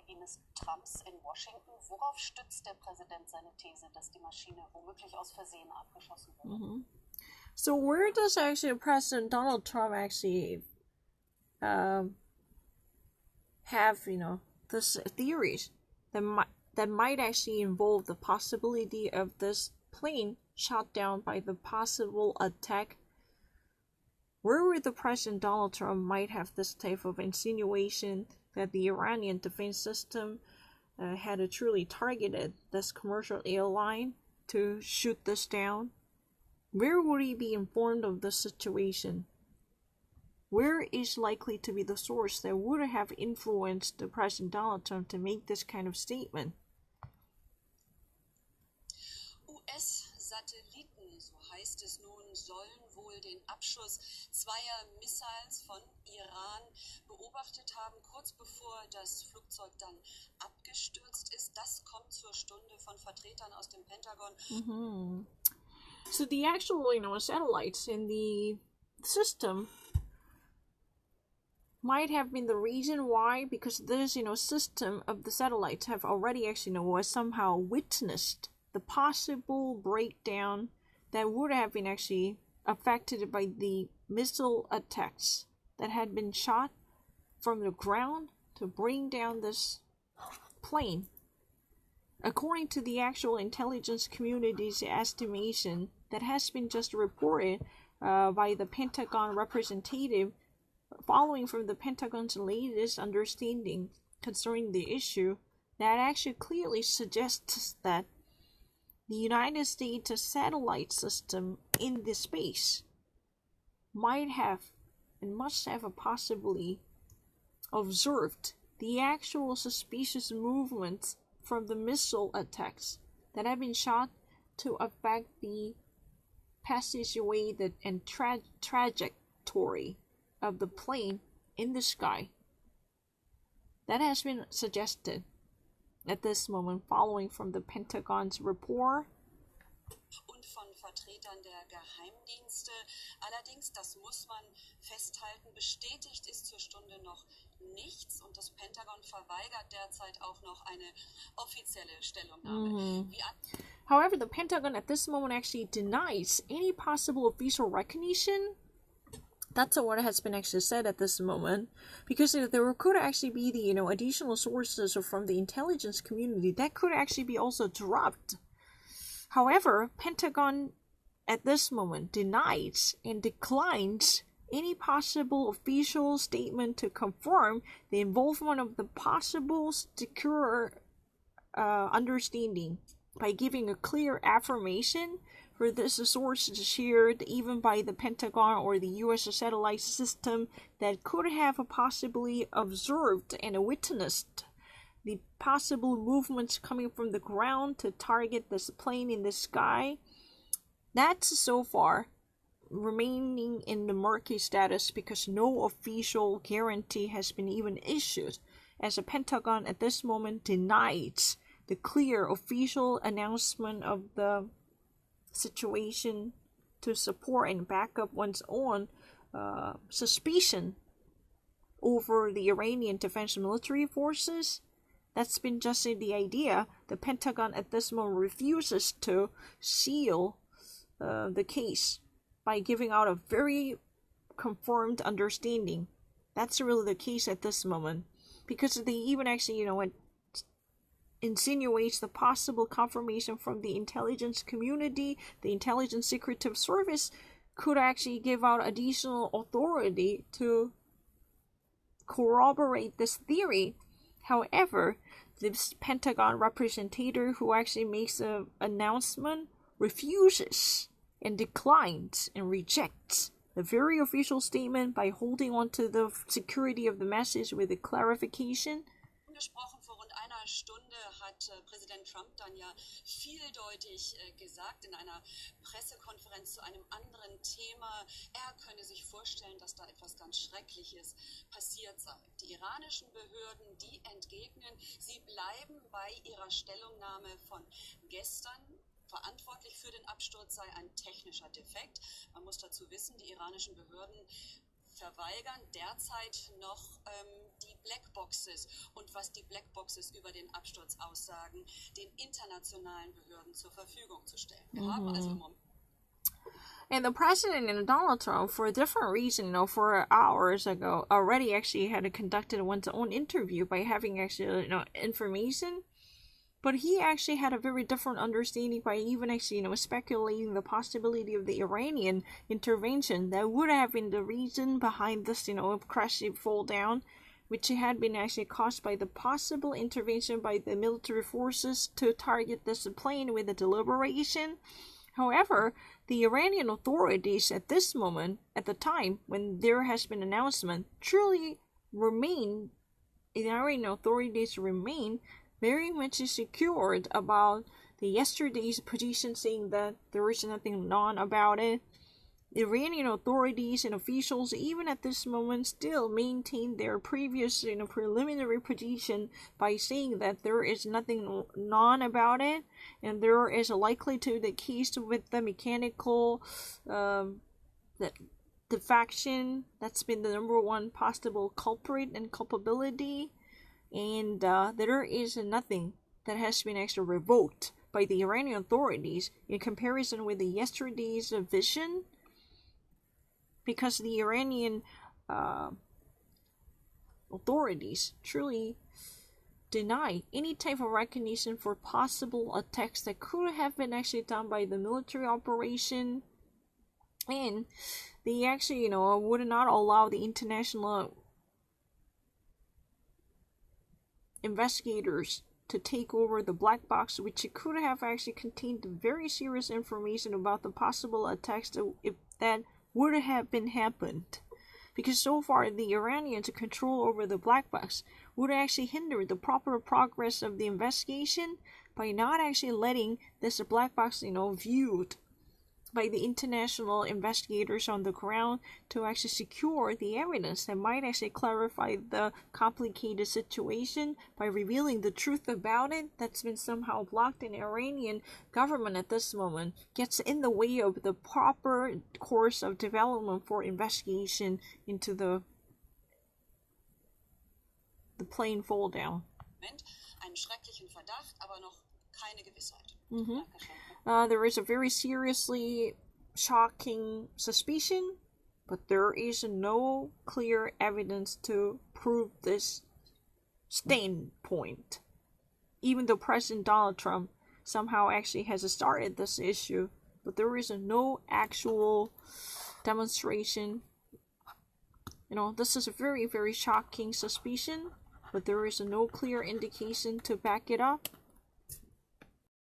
eines Trumps in Washington. Worauf stützt der Präsident seine These, dass die Maschine womöglich aus Versehen abgeschossen wurde? So where does actually President Donald Trump actually have, this theories that might actually involve the possibility of this plane shot down by the possible attack? Where would the President Donald Trump might have this type of insinuation that the Iranian defense system had truly targeted this commercial airline to shoot this down? Where would he be informed of this situation? Where is likely to be the source that would have influenced the President Donald Trump to make this kind of statement? US-Satelliten, so heißt es nun, sollen wohl den Abschuss zweier Missiles von Iran beobachtet haben, kurz bevor das Flugzeug dann abgestürzt ist. Das kommt zur Stunde von Vertretern aus dem Pentagon. So the actual, satellites in the system might have been the reason why, because this, system of the satellites have already actually, was somehow witnessed the possible breakdown that would have been actually affected by the missile attacks that had been shot from the ground to bring down this plane. According to the actual intelligence community's estimation that has been just reported by the Pentagon representative, following from the Pentagon's latest understanding concerning the issue, that actually clearly suggests that the United States satellite system in the space might have and must have possibly observed the actual suspicious movements from the missile attacks that have been shot to affect the passageway and trajectory of the plane in the sky. That has been suggested at this moment, following from the Pentagon's report. Und von Vertretern der Geheimdienste. Allerdings, das muss man festhalten, bestätigt ist zur Stunde noch nichts und das Pentagon verweigert derzeit auch noch eine offizielle Stellungnahme. However, the Pentagon at this moment actually denies any possible official recognition. That's what has been actually said at this moment, because there could actually be the additional sources from the intelligence community that could actually be also dropped. However, Pentagon at this moment denies and declines any possible official statement to confirm the involvement of the possible secure understanding by giving a clear affirmation for this source shared even by the Pentagon or the U.S. satellite system that could have possibly observed and witnessed the possible movements coming from the ground to target this plane in the sky. That's so far remaining in the murky status because no official guarantee has been even issued, as the Pentagon at this moment denies the clear official announcement of the situation to support and back up one's own suspicion over the Iranian defense military forces. That's been just the idea. The Pentagon at this moment refuses to seal the case by giving out a very confirmed understanding. That's really the case at this moment, because they even actually, insinuates the possible confirmation from the intelligence community. The intelligence secretive service could actually give out additional authority to corroborate this theory. However, this Pentagon representative who actually makes an announcement refuses and declines and rejects the very official statement by holding on to the security of the message with a clarification. Gesprochen vor rund einer Stunde hat Präsident Trump dann ja vieldeutig gesagt in einer Pressekonferenz zu einem anderen Thema, er könne sich vorstellen, dass da etwas ganz Schreckliches passiert sei. Die iranischen Behörden, die entgegnen, sie bleiben bei ihrer Stellungnahme von gestern. Verantwortlich für den Absturz sei ein technischer Defekt. Man muss dazu wissen, die iranischen Behörden verweigern derzeit noch die Blackboxes und was die Blackboxes über den Absturz aussagen, den internationalen Behörden zur Verfügung zu stellen. Wir haben also im Moment And the president and Donald Trump, for a different reason, 4 hours ago, already actually had conducted one's own interview by having actually, information. But he actually had a very different understanding by even actually, speculating the possibility of the Iranian intervention that would have been the reason behind this, crashing fall down, which had been actually caused by the possible intervention by the military forces to target this plane with a deliberation. However, the Iranian authorities at this moment, at the time when there has been announcement, the Iranian authorities remain very much secured about the yesterday's position, saying that there is nothing known about it. Iranian authorities and officials, even at this moment, still maintain their previous preliminary position by saying that there is nothing known about it, and there is a likelihood the case with the mechanical defection that's been the number one possible culprit and culpability, and there is nothing that has been actually revoked by the Iranian authorities in comparison with the yesterday's vision. Because the Iranian authorities truly deny any type of recognition for possible attacks that could have been actually done by the military operation, and they actually, would not allow the international investigators to take over the black box, which could have actually contained very serious information about the possible attacks if that would have been happened. Because so far the Iranians' control over the black box would actually hinder the proper progress of the investigation by not actually letting this black box, viewed by the international investigators on the ground to actually secure the evidence that might actually clarify the complicated situation by revealing the truth about it that's been somehow blocked. In Iranian government at this moment gets in the way of the proper course of development for investigation into the plane fall down. Einen schrecklichen Verdacht, aber noch keine Gewissheit. There is a very seriously shocking suspicion, but there is no clear evidence to prove this standpoint. Even though President Donald Trump somehow actually has started this issue, but there is no actual demonstration. This is a very, very shocking suspicion, but there is no clear indication to back it up.